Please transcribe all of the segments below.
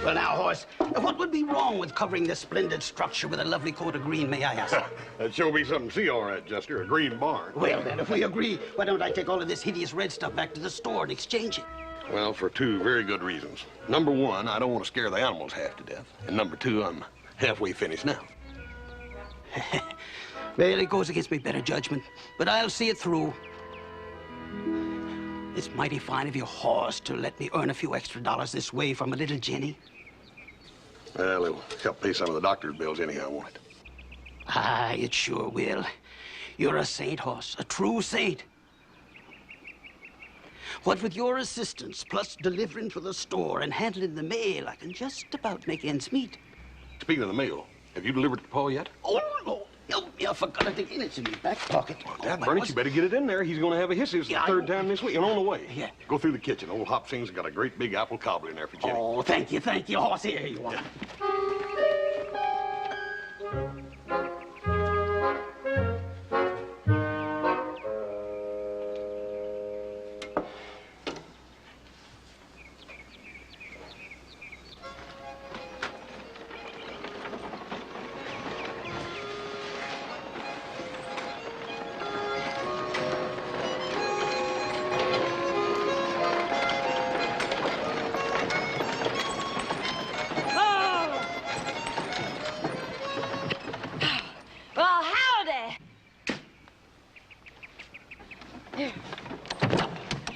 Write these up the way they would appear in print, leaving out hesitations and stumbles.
Well, now, horse, what would be wrong with covering this splendid structure with a lovely coat of green, may I ask? That'd sure be something to see, all right, Jester. A green barn. Well, then, if we agree, why don't I take all of this hideous red stuff back to the store and exchange it? Well, for two very good reasons. Number one, I don't want to scare the animals half to death. And number two, I'm halfway finished now. Well, it goes against my better judgment, but I'll see it through. It's mighty fine of your horse to let me earn a few extra dollars this way from a little Jenny. Well, it'll help pay some of the doctor's bills anyhow, won't it? Ah, it sure will. You're a saint, horse, a true saint. What with your assistance, plus delivering for the store and handling the mail, I can just about make ends meet. Speaking of the mail, have you delivered it to Paul yet? Oh, no. I forgot to get it in my back pocket. Well, Dad, Bernie, you better get it in there. He's going to have a hissy the third time this week and on the way. Yeah. Go through the kitchen. Old Hop Sing's got a great big apple cobbler in there for Jenny. Oh, thank you, horse. Here you are.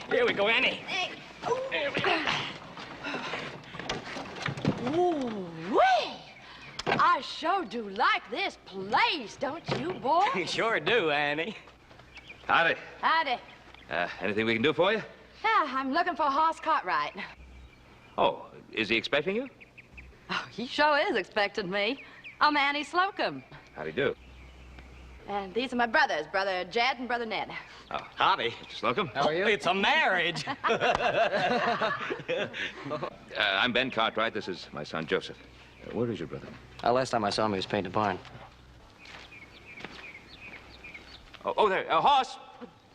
Here we go, Annie. There we go. Ooh-wee! I sure do like this place, don't you, boy? You sure do, Annie. Howdy. Howdy. Anything we can do for you? Yeah, I'm looking for Hoss Cartwright. Oh, is he expecting you? Oh, he sure is expecting me. I'm Annie Slocum. Howdy do. And these are my brothers, Brother Jed and Brother Ned. Oh, howdy, Mr. Slocum. How are you? It's a marriage. I'm Ben Cartwright. This is my son, Joseph. Where is your brother? Last time I saw him, he was painting a barn. Oh, there. Hoss.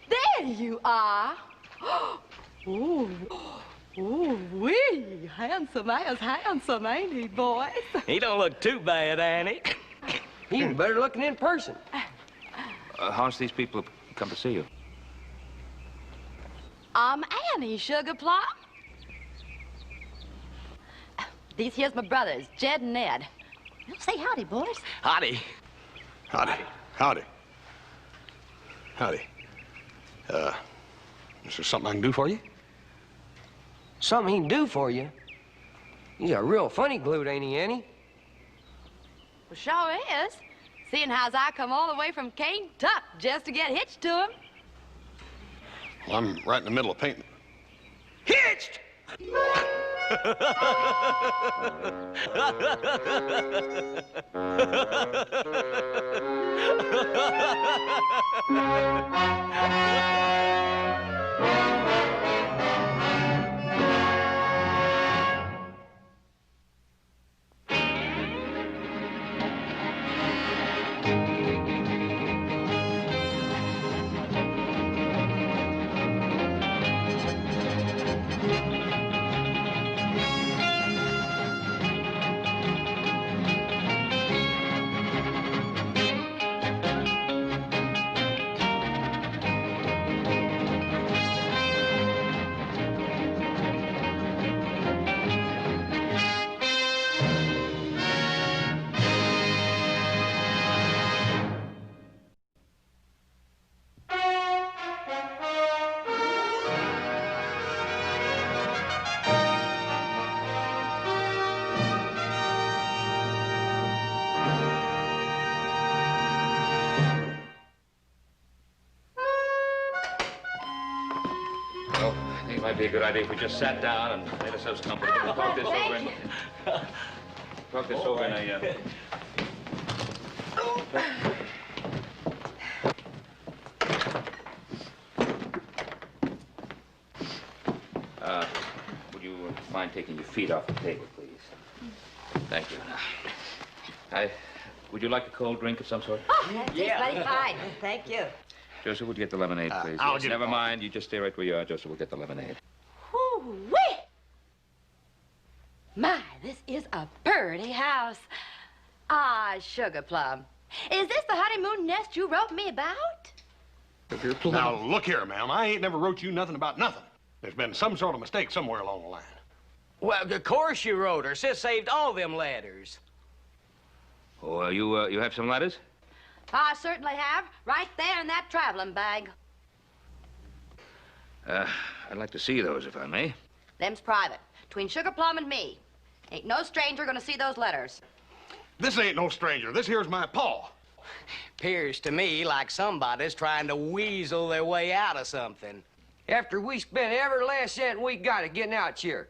There you are. Ooh. Ooh-wee. Handsome as handsome, ain't he, boys? He don't look too bad, Annie. He's better looking in person. Hoss, these people have come to see you. I'm Annie Sugarplum. These here's my brothers, Jed and Ned. Well, say howdy, boys. Howdy. Howdy. Howdy. Howdy. Is there something I can do for you? Something he can do for you? He's a real funny glued, ain't he, Annie? Well, sure is. Seeing as I come all the way from Kentucky just to get hitched to him. Well, I'm right in the middle of painting. Hitched! Might be a good idea if we just sat down and made ourselves comfortable and talk this over in... Talk this over in a... would you mind taking your feet off the table, please? Thank you. Would you like a cold drink of some sort? Oh, that's very fine. Thank you. Joseph, would you get the lemonade, please? I'll Yes, get it. Never mind. You just stay right where you are, Joseph. We'll get the lemonade. Ooh-wee. My, this is a pretty house. Ah, Sugar Plum. Is this the honeymoon nest you wrote me about? Sugar Plum. Now, look here, ma'am. I ain't never wrote you nothing about nothing. There's been some sort of mistake somewhere along the line. Well, of course you wrote her. Sis saved all them letters. Oh, you have some letters? I certainly have. Right there in that traveling bag. I'd like to see those, if I may. Them's private. Between Sugar Plum and me. Ain't no stranger gonna see those letters. This ain't no stranger. This here's my paw. 'Pears to me like somebody's trying to weasel their way out of something. After we spent every last cent we got at getting out here,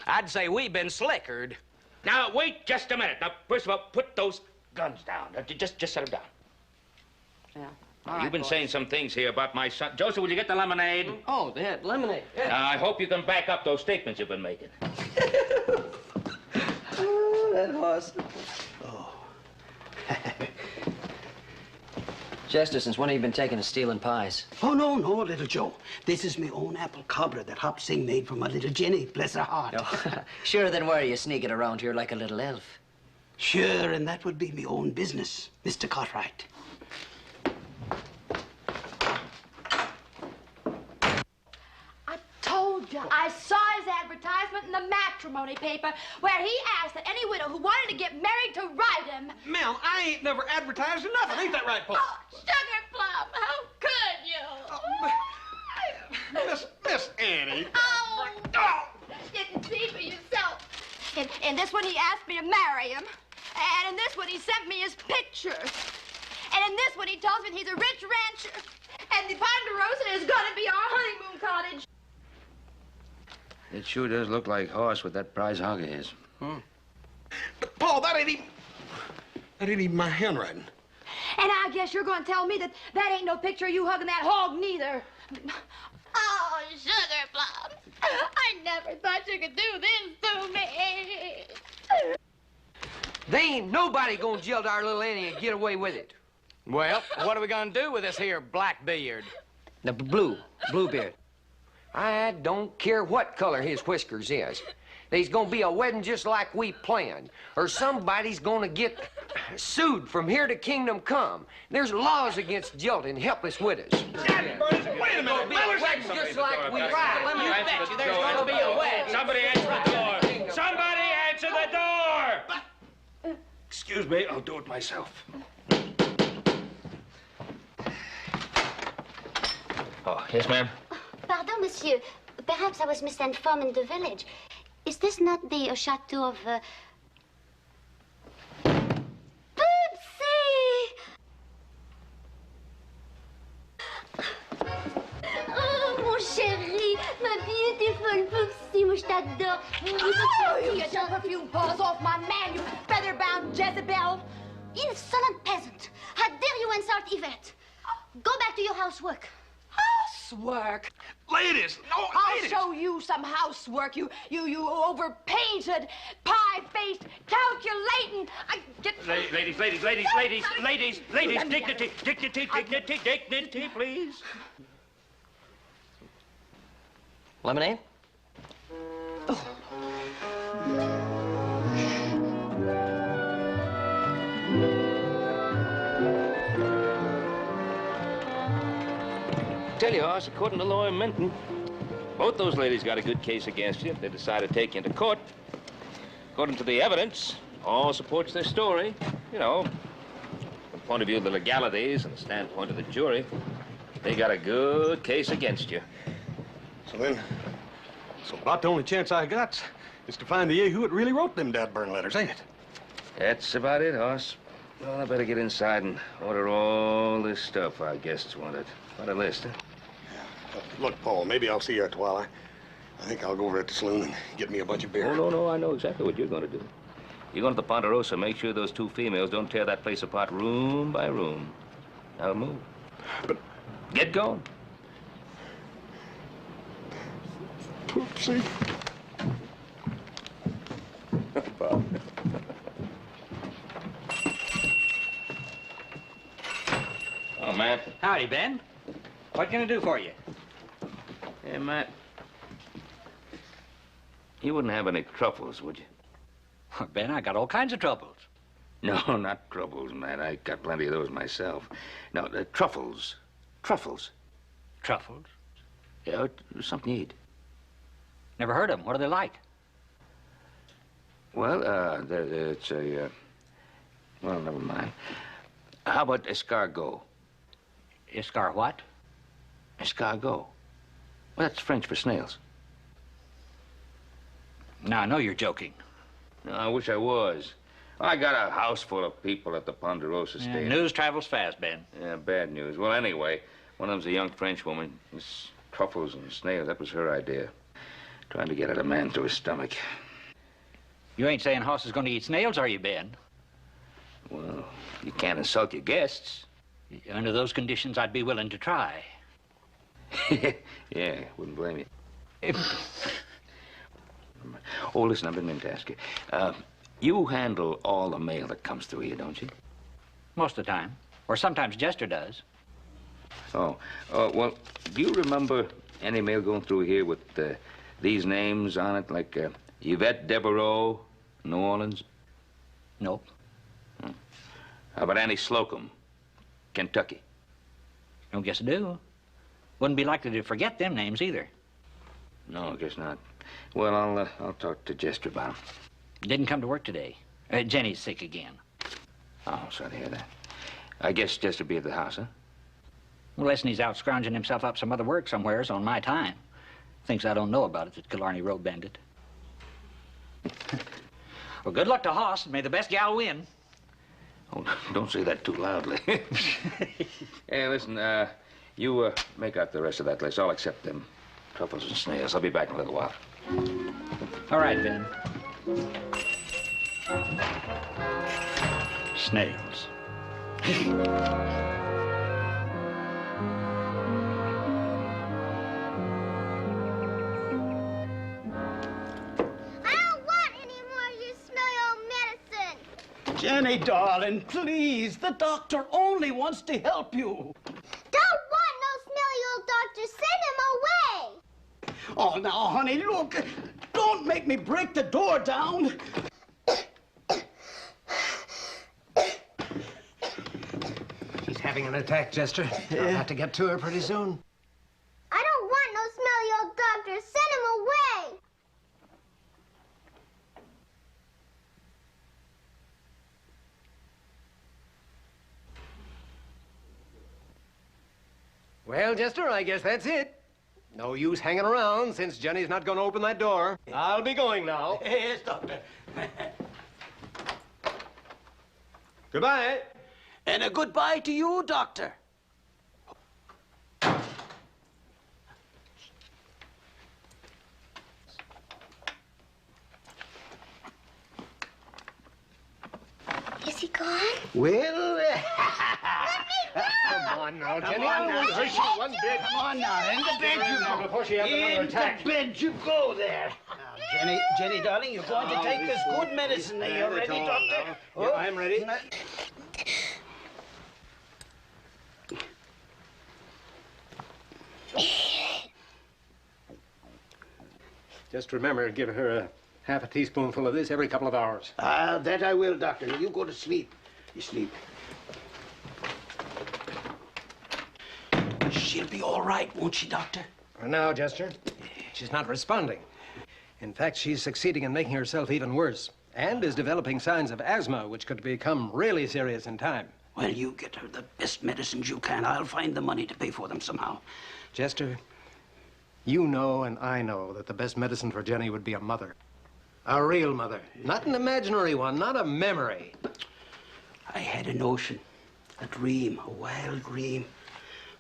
I'd say we've been slickered. Now, wait just a minute. Now, first of all, put those guns down. Just set them down. Yeah. You've been saying some things here about my son. Joseph, will you get the lemonade? Oh, that lemonade. Now, I hope you can back up those statements you've been making. Oh, that horse. Oh. Chester, since when have you been taking to stealing pies? Oh, no, little Joe. This is my own apple cobbler that Hop Sing made for my little Jenny, bless her heart. Oh, sure, then why are you sneaking around here like a little elf? Sure, and that would be my own business, Mr. Cartwright. I saw his advertisement in the matrimony paper where he asked that any widow who wanted to get married to write him. Ma'am, I ain't never advertised nothing. Ain't that right, Paul? Oh, Sugar Plum, how could you? Miss Annie. Oh, you can see for yourself. In this one, he asked me to marry him. And in this one, he sent me his picture. And in this one, he tells me he's a rich rancher. And the Ponderosa is going to be our honeymoon cottage. It sure does look like horse with that prize hog of his. But, Paul, that ain't even my handwriting. And I guess you're going to tell me that ain't no picture of you hugging that hog, neither. Oh, Sugar Plum. I never thought you could do this to me. They ain't nobody gonna jilt our little Annie and get away with it. Well, what are we gonna do with this here Blackbeard? The Bluebeard. I don't care what color his whiskers is. There's gonna be a wedding just like we planned, or somebody's gonna get sued from here to kingdom come. There's laws against jilting helpless widows. Wait a minute. Be a wedding just like we planned. You bet you there's gonna be a wedding. Somebody answer the door. Somebody answer the door! Excuse me, I'll do it myself. Oh, yes, ma'am? Pardon, monsieur. Perhaps I was misinformed in the village. Is this not the chateau of... Poopsie! Oh, mon chéri, ma beautiful Poopsie, moi je t'adore. Oh, you get your perfume paws off my man, you feather-bound Jezebel. Insolent peasant! How dare you insult Yvette? Go back to your housework. Housework? Ladies, no, I'll ladies. show you some housework, you overpainted, pie-faced, calculating. I get... Ladies, dignity, please. Lemonade? Tell you, Hoss, according to lawyer Minton, both those ladies got a good case against you. They decided to take you into court. According to the evidence, all supports their story. You know, from the point of view of the legalities and the standpoint of the jury, they got a good case against you. So about the only chance I got is to find the yahoo that really wrote them dad-burn letters, ain't it? That's about it, Hoss. Well, I better get inside and order all this stuff our guests wanted. Quite a list, huh? Look, Paul, maybe I'll see you after a while. I think I'll go over at the saloon and get me a bunch of beer. Oh, no, I know exactly what you're going to do. You're going to the Ponderosa, make sure those two females don't tear that place apart room by room. Now move. But... Get going. Poopsie. Oh, Matt. Howdy, Ben. What can I do for you? Hey, Matt. You wouldn't have any truffles, would you? Ben, I got all kinds of troubles. No, not troubles, man. I got plenty of those myself. No, truffles. Truffles. Truffles? Yeah, something you eat. Never heard of them. What are they like? Well, it's a, well, never mind. How about escargot? Escar what? Escargot. Well, that's French for snails. Now, I know you're joking. No, I wish I was. I got a house full of people at the Ponderosa Yeah, Station. news travels fast, Ben. Yeah, bad news. Well, anyway, one of them's a young French woman. This truffles and snails, that was her idea. Trying to get at a man through his stomach. You ain't saying Hoss is going to eat snails, are you, Ben? Well, you can't insult your guests. Under those conditions, I'd be willing to try. Yeah, wouldn't blame you. Oh, listen, I've been meaning to ask you. You handle all the mail that comes through here, don't you? Most of the time. Or sometimes Jester does. Oh, well, do you remember any mail going through here with these names on it, like Yvette Devereaux, New Orleans? Nope. How about Annie Slocum, Kentucky? Don't guess I do. Wouldn't be likely to forget them names either. No, I guess not. Well, I'll talk to Jester about 'em. Didn't come to work today. Jenny's sick again. Oh, sorry to hear that. I guess Jester be at the house, huh? Well, listen, he's out scrounging himself up some other work somewheres on my time. Thinks I don't know about it, that Killarney Road Bandit. Well, good luck to Hoss, and may the best gal win. Oh, don't say that too loudly. Hey, listen, you make out the rest of that list. I'll accept them truffles and snails. I'll be back in a little while. All right, Ben. Snails. Jenny, darling, please. The doctor only wants to help you. Don't want no smelly old doctor. Send him away. Oh, now, honey, look. Don't make me break the door down. She's having an attack, Jester. I'll have to get to her pretty soon. I don't want no smelly old doctor. Send him away. Well, Jester, I guess that's it. No use hanging around since Jenny's not going to open that door. I'll be going now. Yes, doctor. Goodbye. And a goodbye to you, doctor. Is he gone? Well, Come on now, Jenny. Come on I won't now. hurt you one bit. Come on now, in the bed you go. Before she has another attack. In the bed you go there. Now, Jenny, darling, you're going to take this good medicine. Are you ready, doctor? Yeah, I'm ready. Just remember to give her half a teaspoonful of this every couple of hours. That I will, doctor. Now, you go to sleep. You sleep. She'll be all right, won't she, doctor? For now, Jester, she's not responding. In fact, she's succeeding in making herself even worse and is developing signs of asthma, which could become really serious in time. Well, you get her the best medicines you can. I'll find the money to pay for them somehow. Jester, you know and I know that the best medicine for Jenny would be a mother. A real mother. Not an imaginary one, not a memory. I had a notion, a dream, a wild dream.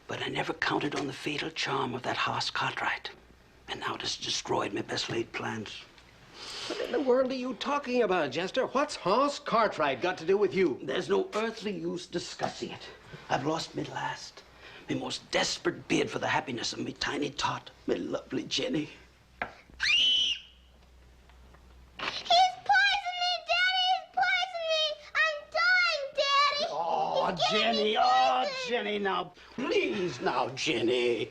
But I never counted on the fatal charm of that Hoss Cartwright. And now it has destroyed my best laid plans. What in the world are you talking about, Jester? What's Hoss Cartwright got to do with you? There's no earthly use discussing it. I've lost me last. My most desperate bid for the happiness of me tiny tot, my lovely Jenny. He's poisoned me, Daddy. He's poisoned me. I'm dying, Daddy. Oh, He's giving me Jenny, oh, poison. Jenny, now. Please, now, Jenny.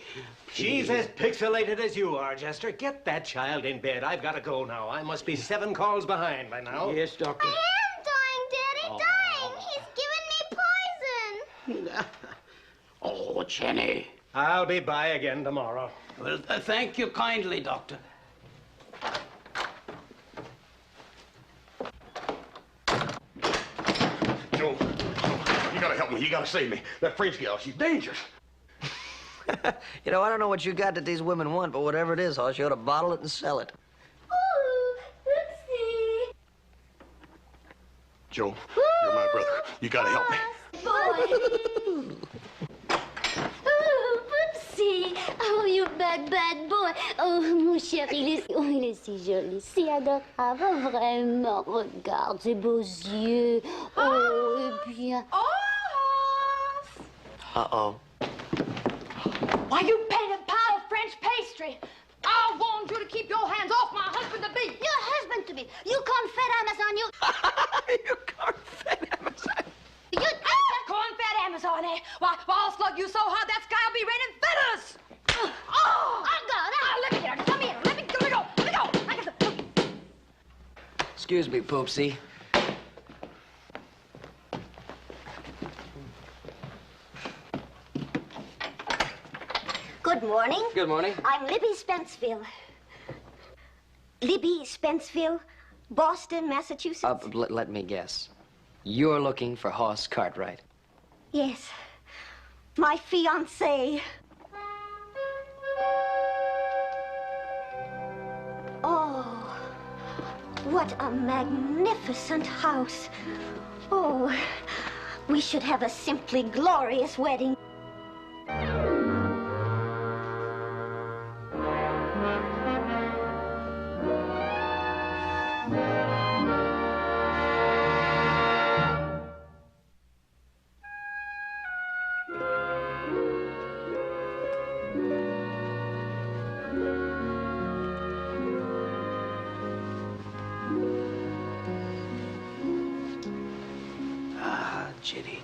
She's as pixelated as you are, Jester. Get that child in bed. I've got to go now. I must be 7 calls behind by now. Yes, Doctor. I am dying, Daddy, dying. He's giving me poison. Oh, Jenny. I'll be by again tomorrow. Well, thank you kindly, Doctor. Joe, you gotta help me. You gotta save me. That French gal, she's dangerous. You know, I don't know what you got that these women want, but whatever it is, I'll show to bottle it and sell it. Oh, oopsie. Joe, you're my brother. You gotta help me. Boy. Oh, oopsie. Oh, you bad, bad boy. Oh, mon chéri, il est si joli, si adorable, vraiment. Regarde ses beaux yeux. Oh, et bien... Uh-oh. Why, you painted pile of French pastry. I warned you to keep your hands off my husband-to-be. Your husband-to-be. You corn-fed Amazon, you... You corn-fed Amazon. You... Corn-fed Amazon, eh? Why, I'll slug you so hard that sky'll be raining feathers. Oh! I'll go. Let me get her. Come here. Let me go. Let me go. I get the... Excuse me, Poopsie. Good morning. Good morning. I'm Libby Spenceville. Libby Spenceville, Boston, Massachusetts. Let me guess. You're looking for Hoss Cartwright. Yes. My fiancé. Oh, what a magnificent house. Oh, we should have a simply glorious wedding.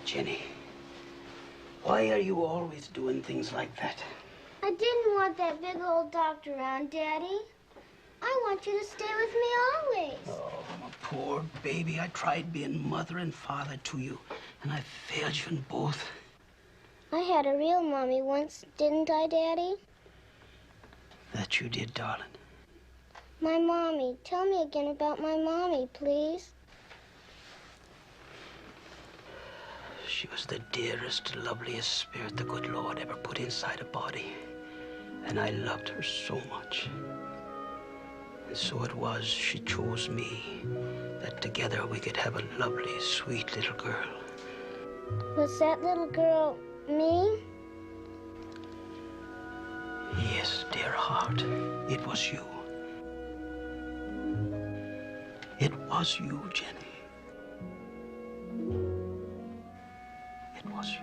Jenny, why are you always doing things like that? I didn't want that big old doctor around, Daddy. I want you to stay with me always. Oh, my poor baby. I tried being mother and father to you, and I failed you in both. I had a real mommy once, didn't I, Daddy? That you did, darling. My mommy. Tell me again about my mommy, please. She was the dearest, loveliest spirit the good Lord ever put inside a body. And I loved her so much. And so it was she chose me, that together we could have a lovely, sweet little girl. Was that little girl me? Yes, dear heart, it was you. It was you, Jenny. It was you.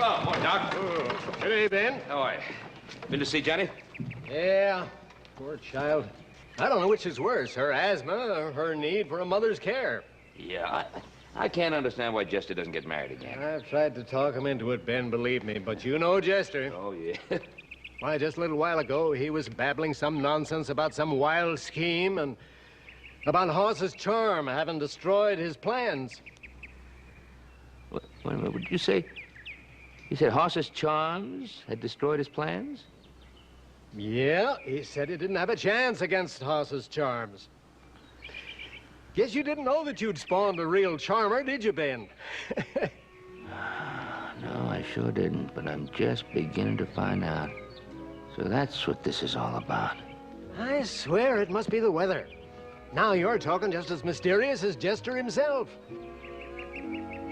Oh, morning, Doc. Hey, Ben. How are you? Been to see Jenny? Yeah, poor child. I don't know which is worse, her asthma or her need for a mother's care. Yeah, I can't understand why Jester doesn't get married again. I've tried to talk him into it, Ben, believe me, but you know Jester. Oh, yeah. Why, just a little while ago, he was babbling some nonsense about some wild scheme and about Hoss's charm having destroyed his plans. Wait a minute, what did you say? You said Hoss's charms had destroyed his plans? Yeah, he said he didn't have a chance against Hoss's charms. Guess you didn't know that you'd spawned a real charmer, did you, Ben? No, I sure didn't, but I'm just beginning to find out. So that's what this is all about. I swear it must be the weather. Now you're talking just as mysterious as Jester himself.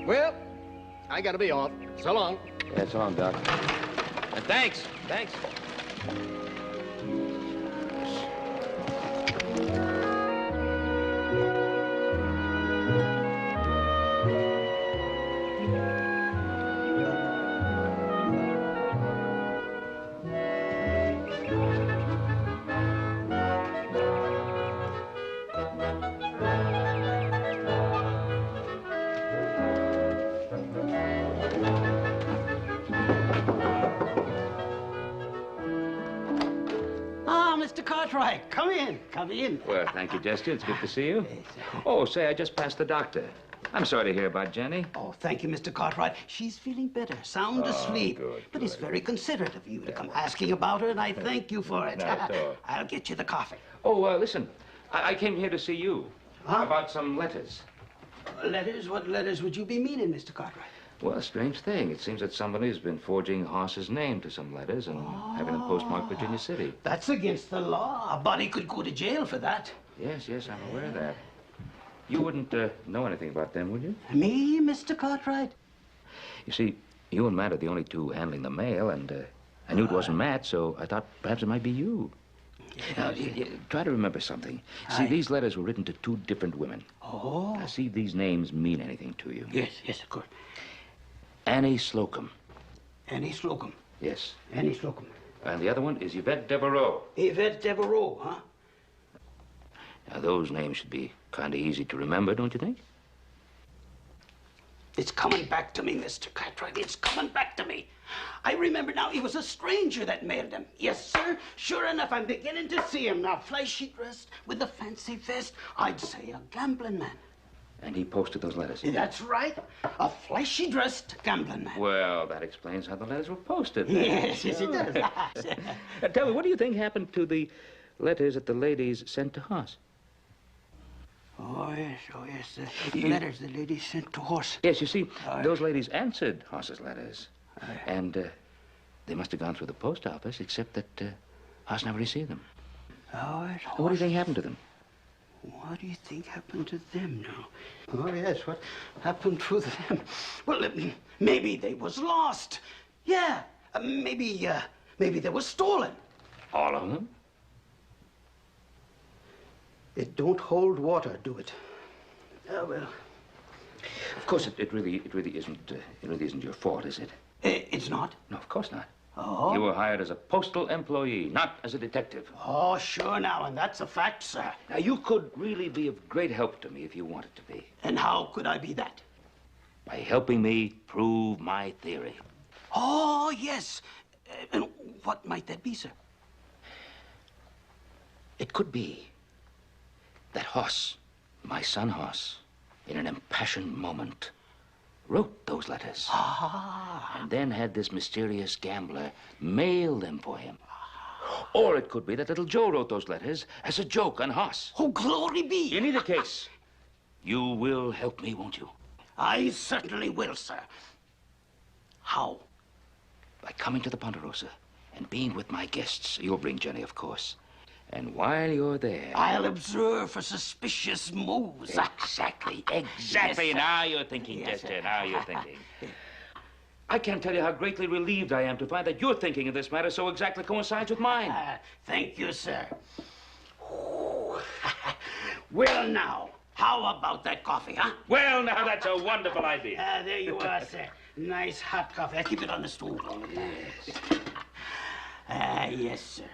Well, I gotta be off. So long. Yeah, so long, Doc. And thanks. Thanks. Mr. Cartwright, come in, come in. Well, thank you, Jester. It's good to see you. Oh, say, I just passed the doctor. I'm sorry to hear about Jenny. Oh, thank you, Mr. Cartwright. She's feeling better, sound asleep. Good, but it's very considerate of you to come asking about her, and I thank you for it. Not at all. I'll get you the coffee. Oh, listen. I came here to see you. Huh? About some letters. Letters? What letters would you be meaning, Mr. Cartwright? Well, strange thing. It seems that somebody has been forging Hoss's name to some letters and having them postmarked Virginia City. That's against the law. A body could go to jail for that. Yes, I'm aware of that. You wouldn't know anything about them, would you? Me, Mr. Cartwright? You see, you and Matt are the only two handling the mail, and I knew it wasn't Matt, so I thought perhaps it might be you. Now, try to remember something. See, these letters were written to two different women. Oh. Now, see if these names mean anything to you. Yes, of course. Annie Slocum. Annie Slocum. Yes. Annie Slocum. And the other one is Yvette Devereaux. Yvette Devereaux, huh? Now, those names should be kind of easy to remember, don't you think? It's coming back to me, Mr. Cartwright. It's coming back to me. I remember now, it was a stranger that mailed them. Yes, sir. Sure enough, I'm beginning to see him now. Flashy dressed with a fancy vest. I'd say a gambling man. And he posted those letters. That's right. A flashy dressed gambling man. Well, that explains how the letters were posted. Yes, it does. Tell me, what do you think happened to the letters that the ladies sent to Hoss? Oh, yes. The letters the lady sent to Hoss. Yes, you see, those ladies answered Hoss's letters. And they must have gone through the post office, except that Hoss never received them. Oh, yes. What do you think happened to them? What do you think happened to them now? Oh, yes, what happened to them? Well, maybe they was lost. Yeah, maybe they was stolen. All of them? It don't hold water, do it? Oh, well. Of course, it really isn't your fault, is it? It's not? No, of course not. Oh? You were hired as a postal employee, not as a detective. Oh, sure now, and that's a fact, sir. Now, you could really be of great help to me if you wanted to be. And how could I be that? By helping me prove my theory. Oh, yes. And what might that be, sir? It could be that Hoss, my son Hoss, in an impassioned moment, wrote those letters. And then had this mysterious gambler mail them for him. Or it could be that little Joe wrote those letters as a joke on Hoss. Oh, glory be! In either case, you will help me, won't you? I certainly will, sir. How? By coming to the Ponderosa and being with my guests. You'll bring Jenny, of course. And while you're there... I'll observe for suspicious moves. Exactly. Yes, now you're thinking, Jester. Now you're thinking. I can't tell you how greatly relieved I am to find that your thinking of this matter so exactly coincides with mine. Thank you, sir. Well, now, how about that coffee, huh? Well, now, that's a wonderful idea. There you are, sir. Nice hot coffee. I'll keep it on the stool. Yes. Yes, sir.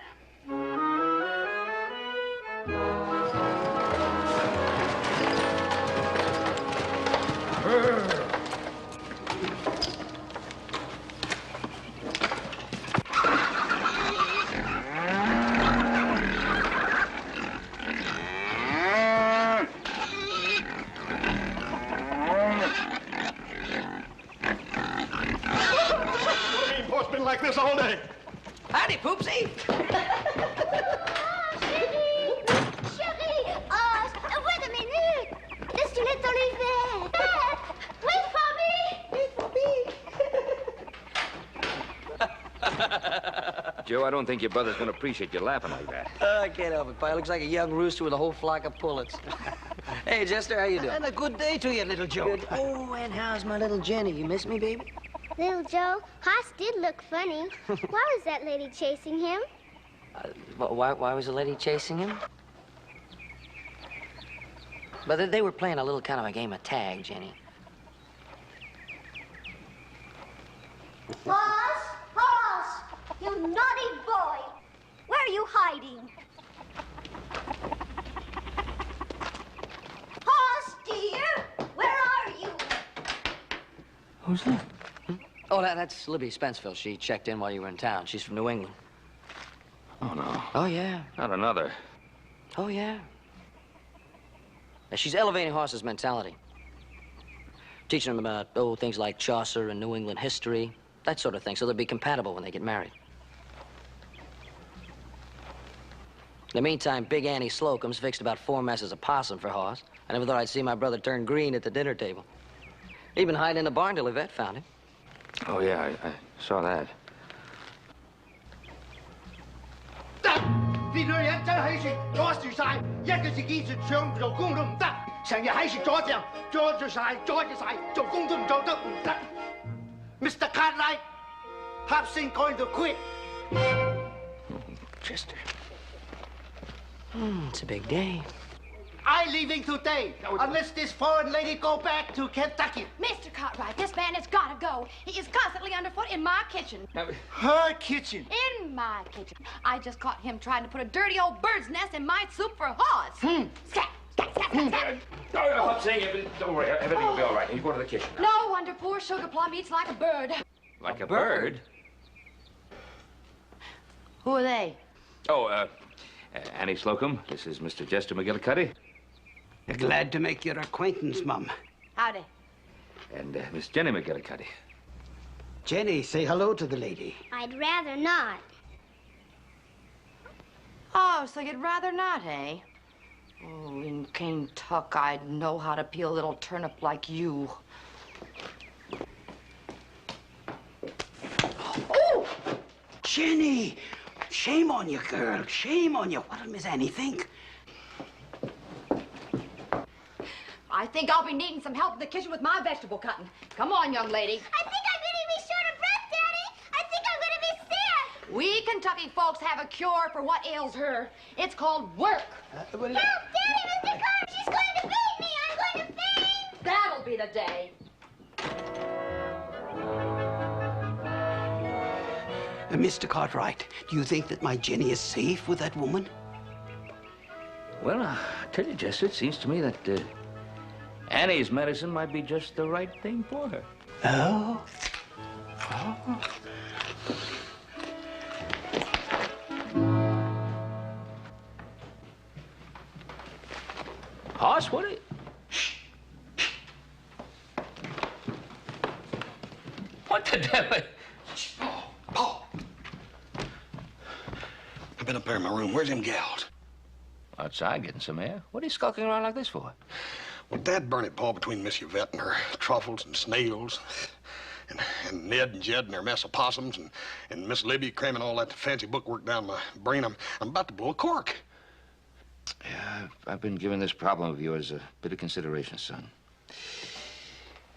Been like this all day. Howdy, Poopsie. Chérie, wait a minute. Le stylet dans les verres. Oui, Fabi. Oui, Fabi. Joe, I don't think your brother's going to appreciate you laughing like that. I can't help it, Pa. He looks like a young rooster with a whole flock of pullets. Hey, Jester, how you doing? And a good day to you, little Joe. Good. Oh, and how's my little Jenny? You miss me, baby? Little Joe, Hoss did look funny. Why was that lady chasing him? Why was the lady chasing him? But they were playing a little kind of a game of tag, Jenny. Hoss! Hoss! You naughty boy! Where are you hiding? Hoss, dear! Where are you? Who's that? Oh, that's Libby Spenceville. She checked in while you were in town. She's from New England. Oh, no. Oh, yeah. Not another. Oh, yeah. She's elevating Hoss's mentality. Teaching them about, things like Chaucer and New England history, that sort of thing, so they'll be compatible when they get married. In the meantime, Big Annie Slocum's fixed about 4 messes of possum for Hoss. I never thought I'd see my brother turn green at the dinner table. He'd been hiding in the barn till Yvette found him. Oh, yeah, I saw that. 呢女人真係食阻住晒，一個自己做唱做工都唔得，成日喺食阻住，阻住晒，做工都唔做得唔得。Mr. Cartwright, Hobson going to quit. Chester. It's a big day. I leaving today, unless this foreign lady go back to Kentucky. Mr. Cartwright, this man has got to go. He is constantly underfoot in my kitchen. Her kitchen. In my kitchen. I just caught him trying to put a dirty old bird's nest in my soup for Hoss. Scat, scat, scat, scat, scat. I'm saying, don't worry, everything will be all right. You go to the kitchen now. No wonder poor Sugar Plum eats like a bird. Like a bird? Who are they? Oh, Annie Slocum. This is Mr. Jester McGillicuddy. Glad to make your acquaintance, Mum. Howdy. And Miss Jenny McGillicuddy. Jenny, say hello to the lady. I'd rather not. Oh, so you'd rather not, eh? Oh, in Kentucky, I'd know how to peel a little turnip like you. Oh! Jenny! Shame on you, girl. Shame on you. What'll Miss Annie think? I think I'll be needing some help in the kitchen with my vegetable cutting. Come on, young lady. I think I'm going to be short of breath, Daddy. I think I'm going to be sick. We Kentucky folks have a cure for what ails her. It's called work. Help, Daddy, Mr. Carter, she's going to beat me. I'm going to faint. That'll be the day. Mr. Cartwright, do you think that my Jenny is safe with that woman? Well, I tell you, Jester, it seems to me that Annie's medicine might be just the right thing for her. Oh? Oh. Hoss, what are you... What the devil? Paul. I've been up there in my room. Where's them gals? Outside getting some air. What are you skulking around like this for? Well, Dad burn it, Paul, between Miss Yvette and her truffles and snails, and Ned and Jed and their mess of possums, and Miss Libby cramming all that fancy bookwork down my brain. I'm about to blow a cork. Yeah, I've been giving this problem of yours a bit of consideration, son.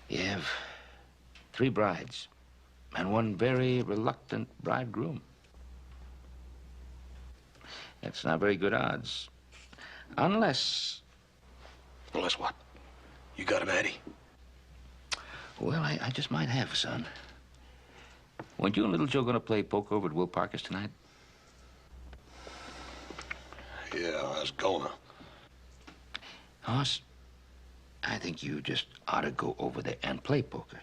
You have 3 brides and 1 very reluctant bridegroom. That's not very good odds. Unless... Unless what? You got an Addie? Well, I just might have, son. Weren't you and little Joe going to play poker over at Will Parker's tonight? Yeah, I was gonna. Hoss, I think you just ought to go over there and play poker.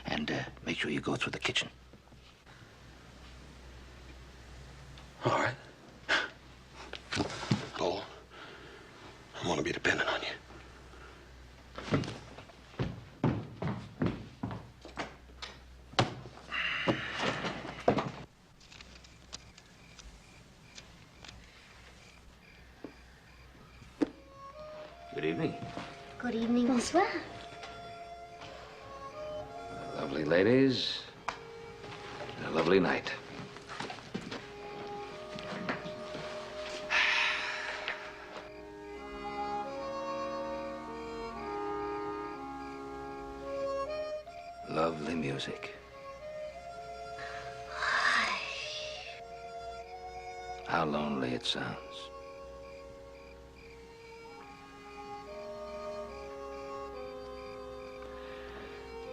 And make sure you go through the kitchen. All right. Paul, I'm gonna be dependent on you. Good evening. Good evening. Bonsoir. Lovely ladies. lovely night. Lovely music. How lonely it sounds.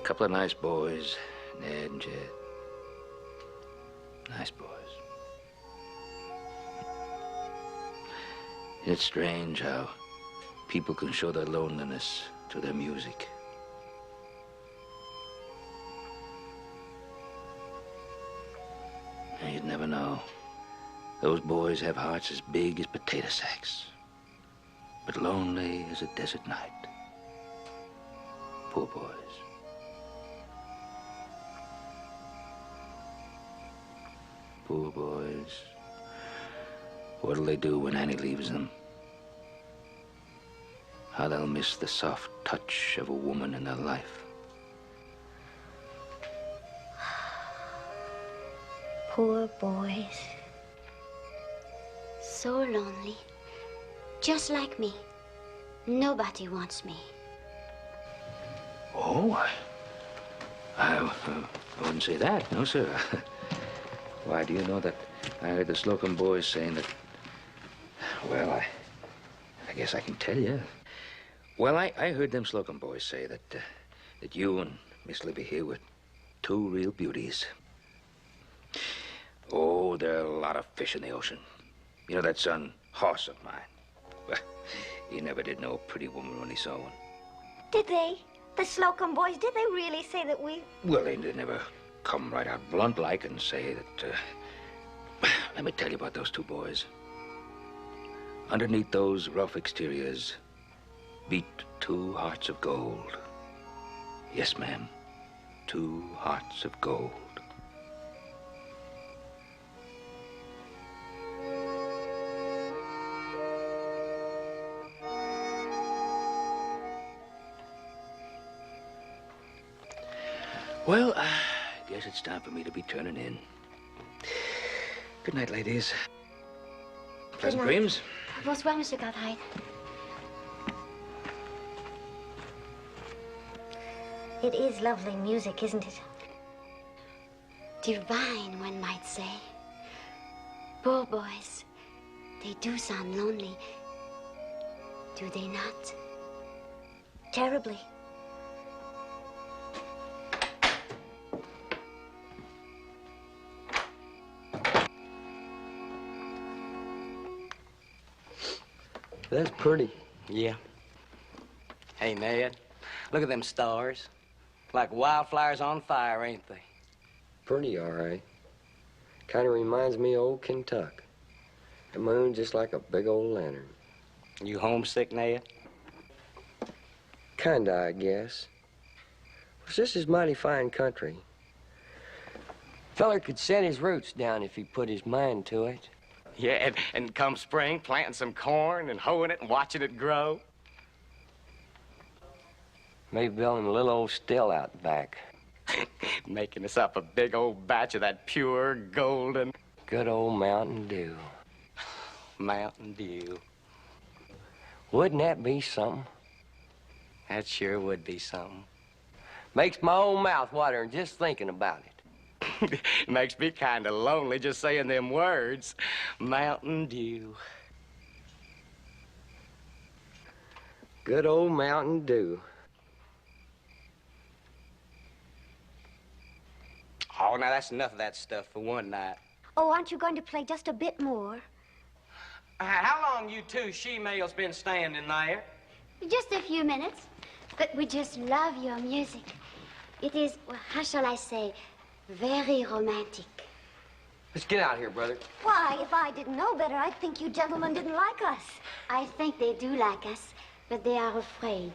A couple of nice boys, Ned and Jed. Nice boys. It's strange how people can show their loneliness to their music. And you'd never know. Those boys have hearts as big as potato sacks, but lonely as a desert night. Poor boys. Poor boys. What'll they do when Annie leaves them? How they'll miss the soft touch of a woman in their life. Poor boys. So lonely. Just like me. Nobody wants me. Oh, I wouldn't say that. No, sir. Why, do you know that I heard the Slocum boys saying that... Well, I guess I can tell you. Well, I heard them Slocum boys say that, that you and Miss Libby here were two real beauties. Oh, there are a lot of fish in the ocean. You know that son, Hoss of mine? Well, he never did know a pretty woman when he saw one. Did they? The Slocum boys, did they really say that we... Well, they never come right out blunt-like and say that, let me tell you about those two boys. Underneath those rough exteriors beat two hearts of gold. Yes, ma'am, two hearts of gold. Well, I guess it's time for me to be turning in. Good night, ladies. Pleasant dreams. Bonsoir, Monsieur Cartwright. It is lovely music, isn't it? Divine, one might say. Poor boys. They do sound lonely. Do they not? Terribly. That's pretty. Yeah. Hey, Ned, look at them stars. Like wildflowers on fire, ain't they? Pretty, all right. Kind of reminds me of old Kentucky. The moon just like a big old lantern. You homesick, Ned? Kinda, I guess. 'Cause this is mighty fine country. Feller could set his roots down if he put his mind to it. Yeah, and come spring, planting some corn and hoeing it and watching it grow. Maybe building a little old still out back. Making us up a big old batch of that pure golden... Good old Mountain Dew. Mountain Dew. Wouldn't that be something? That sure would be something. Makes my old mouth watering just thinking about it. Makes me kind of lonely just saying them words. Mountain Dew. Good old Mountain Dew. Oh, now that's enough of that stuff for one night. Oh, aren't you going to play just a bit more? How long you two she-males been standing there? Just a few minutes. But we just love your music. It is, well, how shall I say, very romantic. Let's get out of here, brother. Why, if I didn't know better, I'd think you gentlemen didn't like us. I think they do like us, but they are afraid.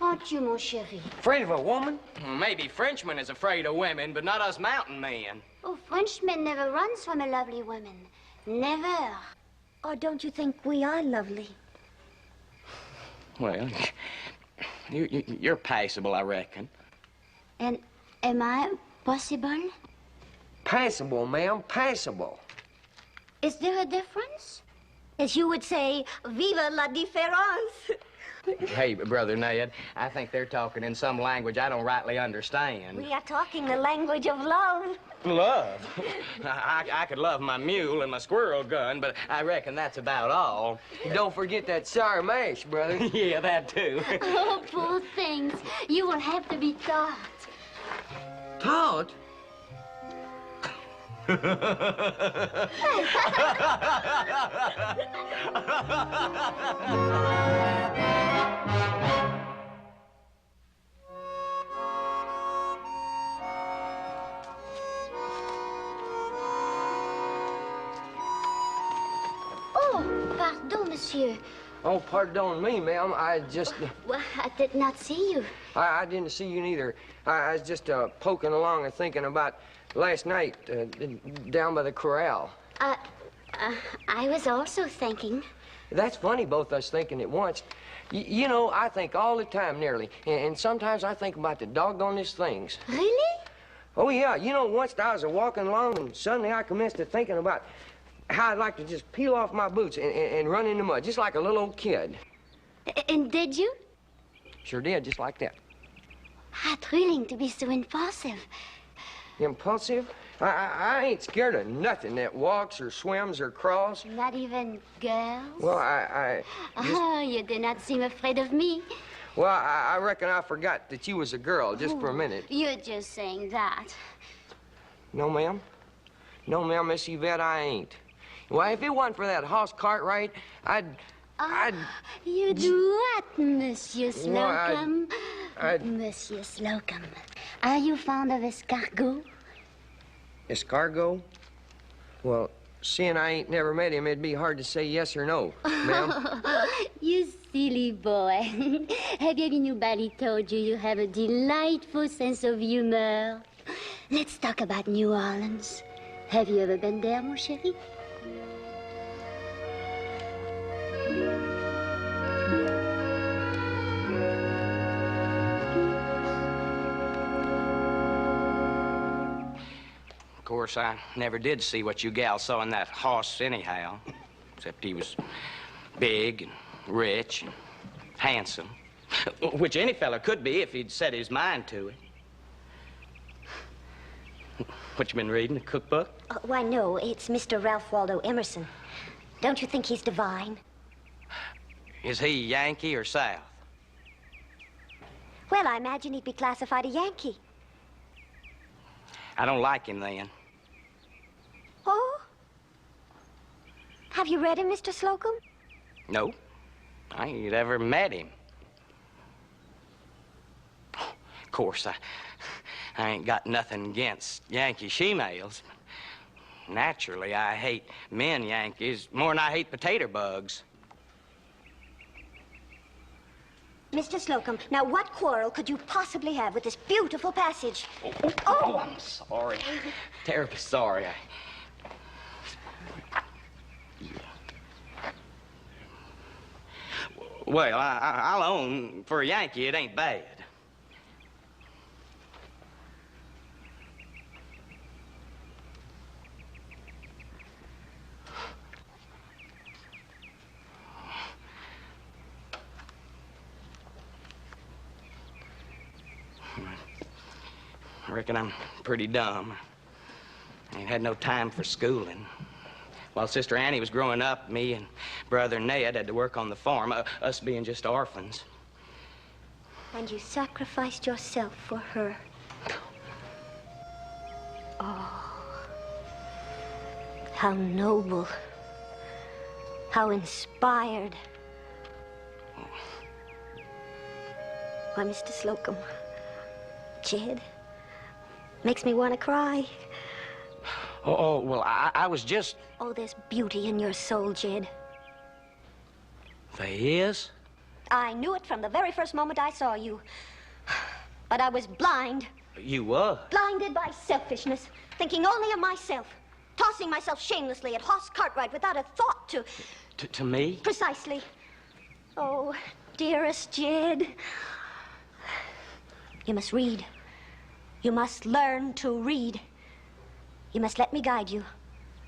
Aren't you, mon chéri? Afraid of a woman? Maybe Frenchman is afraid of women, but not us mountain men. Oh, Frenchmen never runs from a lovely woman. Never. Or don't you think we are lovely? Well, you're passable, I reckon. And am I possible? Passable, ma'am, passable. Is there a difference? As you would say, vive la différence. Hey, Brother Ned, I think they're talking in some language I don't rightly understand. We are talking the language of love. Love? I could love my mule and my squirrel gun, but I reckon that's about all. Don't forget that sour mash, brother. Yeah, that too. Oh, poor things. You will have to be taught. Taught? Oh, pardon, monsieur. Oh, pardon me, ma'am. I just... Well, I did not see you. I didn't see you neither. I was just poking along and thinking about last night down by the corral. I was also thinking. That's funny, both us thinking at once. You know, I think all the time, nearly. And sometimes I think about the doggonest things. Really? Oh, yeah. You know, once I was walking along and suddenly I commenced to thinking about how I'd like to just peel off my boots and run in the mud, just like a little old kid. And did you? Sure did, just like that. How thrilling to be so impulsive. Impulsive? I ain't scared of nothing that walks or swims or crawls. Not even girls? Well, I just... Oh, you do not seem afraid of me. Well, I reckon I forgot that you was a girl just for a minute. You're just saying that. No, ma'am. No, ma'am, Miss Yvette, I ain't. Well, if it wasn't for that hoss Cartwright, I'd... You do what, Monsieur Slocum? I'd... Monsieur Slocum, are you fond of escargot? Escargot? Well, seeing I ain't never met him, it'd be hard to say yes or no, ma'am. You silly boy. Have anybody told you you have a delightful sense of humor? Let's talk about New Orleans. Have you ever been there, mon chéri? Of course, I never did see what you gals saw in that hoss anyhow, except he was big and rich and handsome, which any fella could be if he'd set his mind to it. What you been reading, a cookbook? Why, no, it's Mr. Ralph Waldo Emerson. Don't you think he's divine? Is he Yankee or South? Well, I imagine he'd be classified a Yankee. I don't like him then. Oh? Have you read him, Mr. Slocum? No, I ain't ever met him. Of course, I ain't got nothing against Yankee she-males. Naturally, I hate men Yankees more than I hate potato bugs. Mr. Slocum, now what quarrel could you possibly have with this beautiful passage? Oh, I'm sorry. Terribly sorry. Well, I'll own, for a Yankee, it ain't bad. I reckon I'm pretty dumb. I ain't had no time for schooling. While Sister Annie was growing up, me and Brother Ned had to work on the farm, us being just orphans. And you sacrificed yourself for her. Oh, how noble. How inspired. Why, Mr. Slocum, Jed, makes me want to cry. Oh, well, I was just... Oh, there's beauty in your soul, Jed. There is? I knew it from the very first moment I saw you. But I was blind. You were? Blinded by selfishness, thinking only of myself, tossing myself shamelessly at Hoss Cartwright without a thought to... To me? Precisely. Oh, dearest Jed. You must read. You must learn to read. You must let me guide you,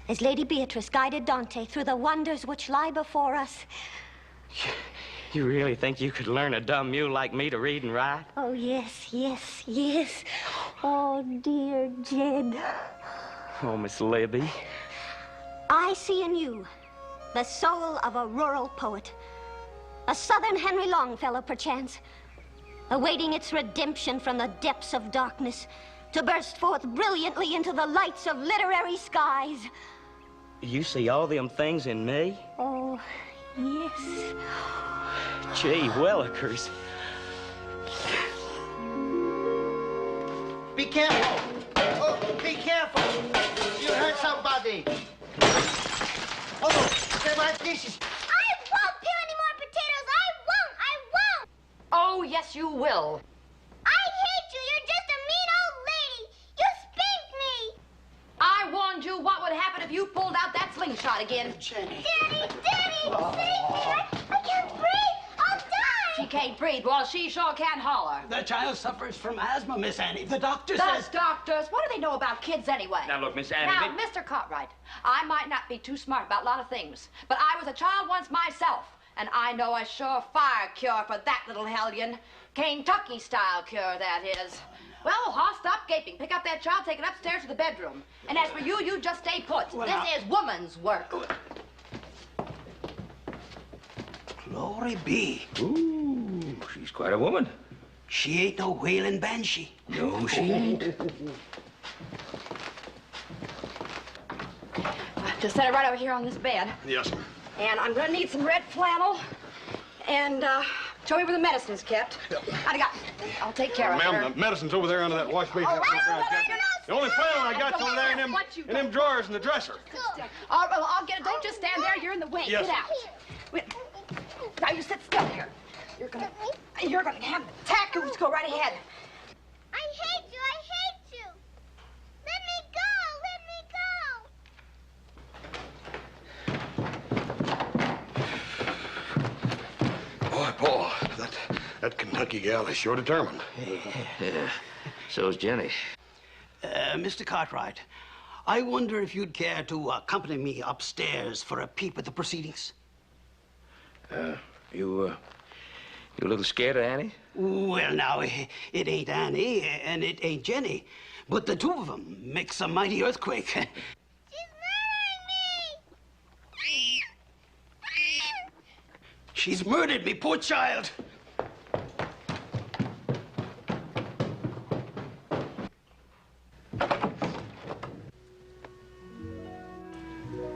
as Lady Beatrice guided Dante through the wonders which lie before us. You really think you could learn a dumb mule like me to read and write? Oh, yes, yes, yes. Oh, dear Jed. Oh, Miss Libby. I see in you the soul of a rural poet, a southern Henry Longfellow, perchance, awaiting its redemption from the depths of darkness to burst forth brilliantly into the lights of literary skies. You see all them things in me? Oh, yes. Gee willikers. Be careful. Oh, be careful. You hurt somebody. Oh, they're my dishes. I won't peel any more potatoes. I won't. Oh, yes, you will. I hate you. You're just a mean old lady. You spanked me. I warned you what would happen if you pulled out that slingshot again. Jenny. Daddy, save me. I can't breathe. I'll die. She can't breathe. Well, she sure can holler. The child suffers from asthma, Miss Annie. The doctor The says... doctors, what do they know about kids anyway? Now, look, Miss Annie... Now, Mr. Cartwright, I might not be too smart about a lot of things, but I was a child once myself, and I know a surefire cure for that little hellion. Kentucky-style cure, that is. Well, Hoss, stop gaping. Pick up that child, take it upstairs to the bedroom. And as for you, you just stay put. Well, this is woman's work. Glory be. Ooh, she's quite a woman. She ain't no wailing banshee. No, she ain't. Just set it right over here on this bed. Yes, sir. And I'm gonna need some red flannel. And, show me where the medicine's kept. Yep. I'll take care of her. Ma'am, the medicine's over there under that wash basin. The only flannel I got's over there in them drawers in the dresser. I'll get it. Don't just stand there. You're in the way. Yes. Get out. Wait. Now you sit still here. You're gonna have an attack. You just go right ahead. I hate you. I hate you. Let me go. Boy, Paul, that Kentucky gal is sure determined. Yeah, so's Jenny. Mr. Cartwright, I wonder if you'd care to accompany me upstairs for a peep at the proceedings. You a little scared of Annie? Well, now, it ain't Annie and it ain't Jenny, but the two of them makes a mighty earthquake. She's murdering me. She's murdered me, poor child.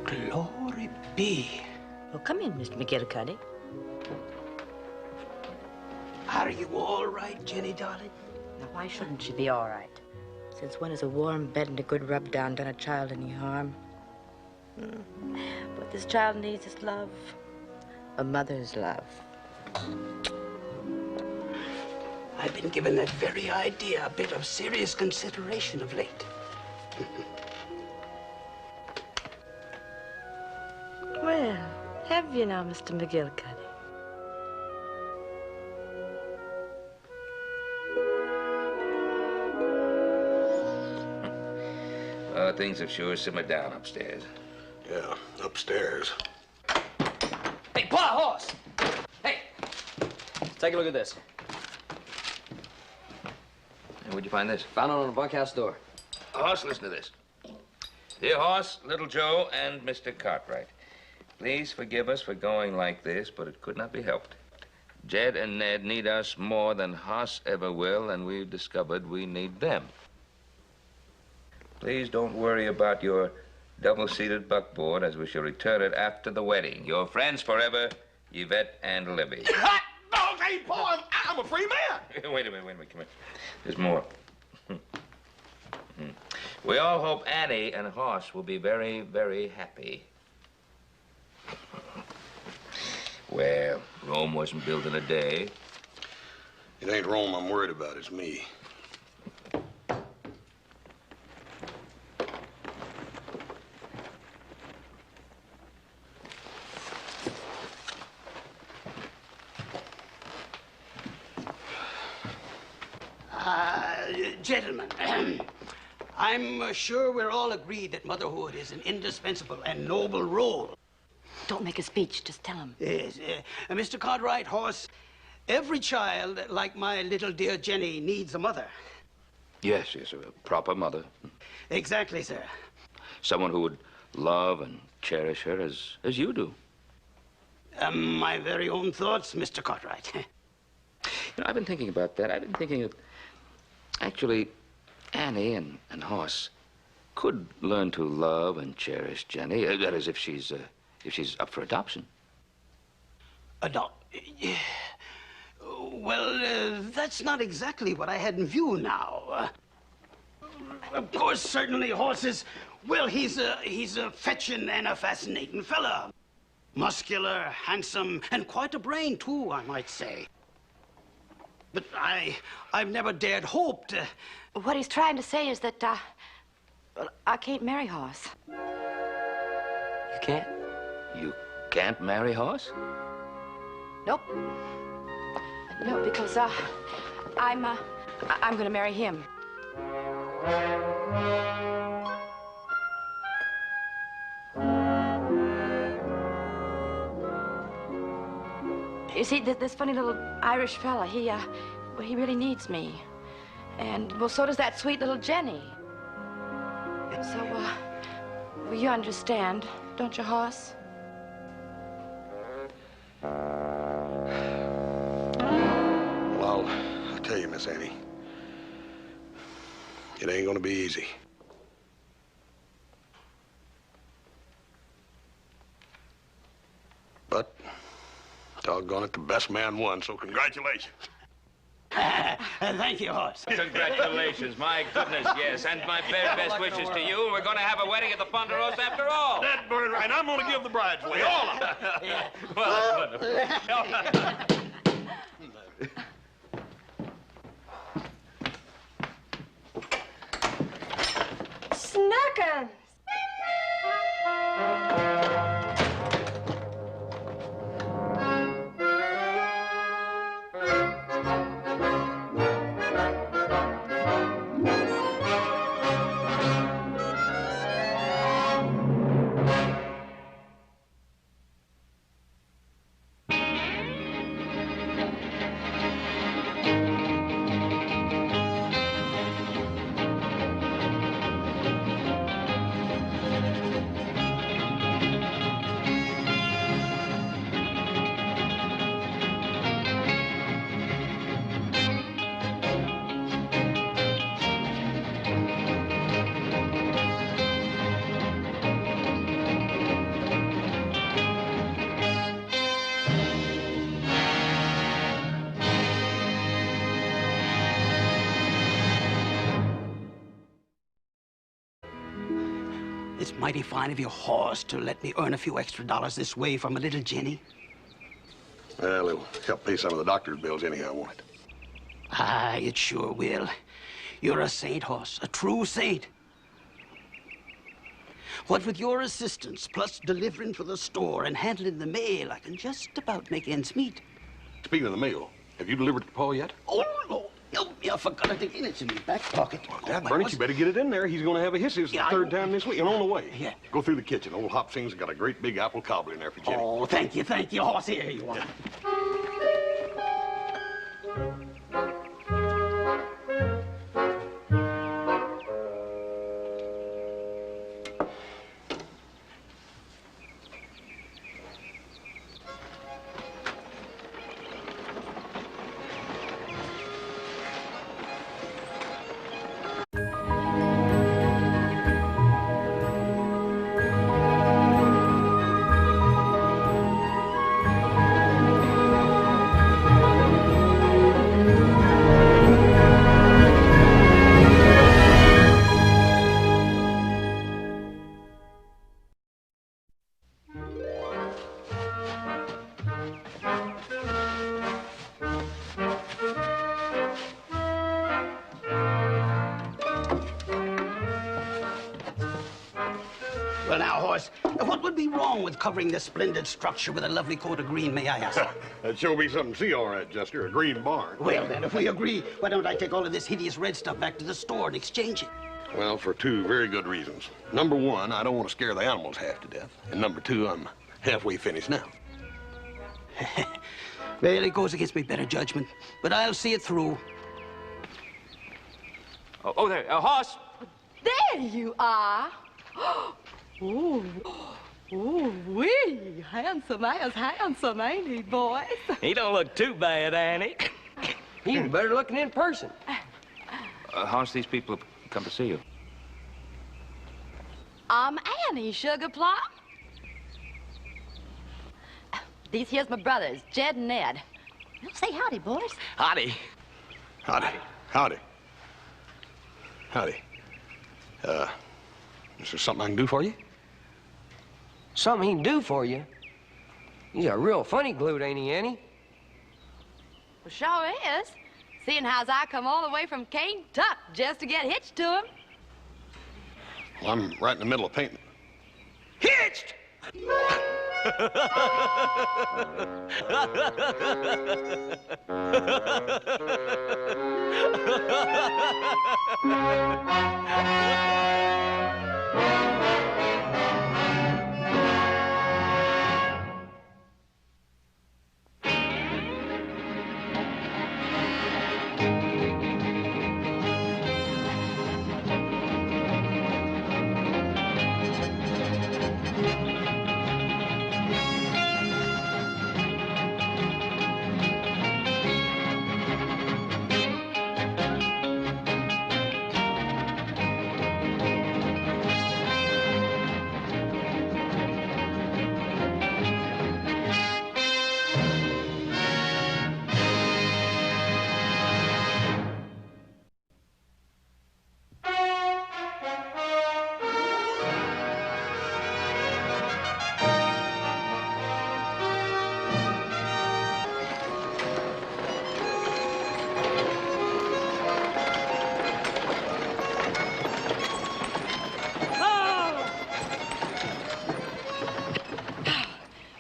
Glory be. Well, come in, Mr. McGillicuddy. Are you all right, Jenny, darling? Now, why shouldn't she be all right? Since when has a warm bed and a good rub down done a child any harm? What this child needs is love. A mother's love. I've been giving that very idea a bit of serious consideration of late. Well, have you now, Mr. McGillicuddy? Things have sure simmered down upstairs. Yeah, upstairs. Hey, pull out, horse! Hey! Take a look at this. And where'd you find this? Found it on a bunkhouse door. Hoss, listen to this. Dear Hoss, Little Joe, and Mr. Cartwright, please forgive us for going like this, but it could not be helped. Jed and Ned need us more than Hoss ever will, and we've discovered we need them. Please don't worry about your double-seated buckboard, as we shall return it after the wedding. Your friends forever, Yvette and Libby. Hot dogs! Hey, Paul, I'm a free man. Wait a minute, come here. There's more. We all hope Annie and Hoss will be very, very happy. Well, Rome wasn't built in a day. It ain't Rome I'm worried about, it's me. Gentlemen, I'm sure we're all agreed that motherhood is an indispensable and noble role. Don't make a speech. Just tell him. Yes, Mr. Cartwright, horse, every child, like my little dear Jenny, needs a mother. Yes, yes, a proper mother. Exactly, sir. Someone who would love and cherish her as you do. My very own thoughts, Mr. Cartwright. I've been thinking about that. I've been thinking that actually Annie and Hoss could learn to love and cherish Jenny. That is, if she's up for adoption. Well, that's not exactly what I had in view now. Of course, certainly horses. Well, he's a fetching and a fascinating fella. Muscular, handsome, and quite a brain, too, I might say. But I've never dared hope to... What he's trying to say is that, well, I can't marry Hoss. You can't? You can't marry Hoss? Nope. No, because, I'm gonna marry him. You see, this funny little Irish fella, well, he really needs me. And, well, so does that sweet little Jenny. So, well, you understand, don't you, Hoss? Well, I'll tell you, Miss Annie, it ain't gonna be easy. But, doggone it, the best man won, so congratulations. Thank you, Hoss. Congratulations, my goodness, yes. And my very best wishes to you. We're going to have a wedding at the Ponderosa after all. That's burning right. I'm going to give the brides away, all of them. Yeah. Well, Snuckums! It's mighty fine of your horse to let me earn a few extra dollars this way from a little Jenny. Well, it'll help pay some of the doctor's bills anyhow, won't it? Ah, it sure will. You're a saint, Hoss, a true saint. What with your assistance, plus delivering for the store and handling the mail, I can just about make ends meet. Speaking of the mail, have you delivered it to Paul yet? Oh, no. No, I forgot to take it. It's in my back pocket. Dad, Bernie, you better get it in there. He's going to have a hissy. It's the third time this week and on the way. Yeah. Go through the kitchen. Old Hop Sing's got a great big apple cobbler in there for Jenny. Oh, thank you, Hoss. Here you are. Well, now, Hoss, what would be wrong with covering this splendid structure with a lovely coat of green, may I ask? That'd sure be something to see, all right, Jester. A green barn. Well, then, if we agree, why don't I take all of this hideous red stuff back to the store and exchange it? Well, for two very good reasons. Number one, I don't want to scare the animals half to death. And number two, I'm halfway finished now. Well, it goes against my better judgment, but I'll see it through. Oh, there, a horse. There you are. Ooh. Ooh, wee. Handsome as handsome, ain't he, boys? He don't look too bad, Annie. He's better looking in person. Hoss, these people have come to see you. I'm Annie, Sugar Plum. These here's my brothers, Jed and Ned. Well, say howdy, boys. Howdy. Howdy. Howdy. Howdy. Is there something I can do for you? Something he can do for you? He's a real funny glued, ain't he, Annie? Well, sure is. Seeing how's I come all the way from Kentucky just to get hitched to him. Well, I'm right in the middle of painting. Hitched!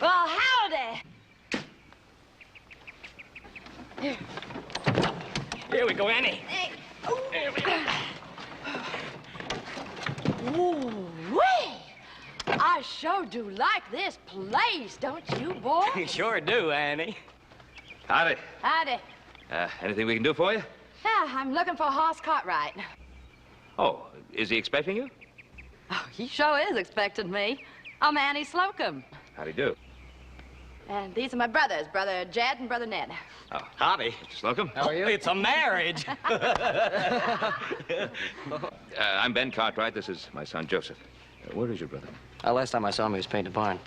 Well, howdy. Here we go, Annie. Here we go. Ooh-wee. I sure do like this place, don't you, boy? You sure do, Annie. Howdy. Howdy. Anything we can do for you? Yeah, I'm looking for Hoss Cartwright. Oh, is he expecting you? Oh, he sure is expecting me. I'm Annie Slocum. Howdy do. And these are my brothers, Brother Jed and Brother Ned. Oh, howdy. Mr. Slocum. How are you? It's a marriage. I'm Ben Cartwright. This is my son, Joseph. Where is your brother? Last time I saw him, he was painting a barn.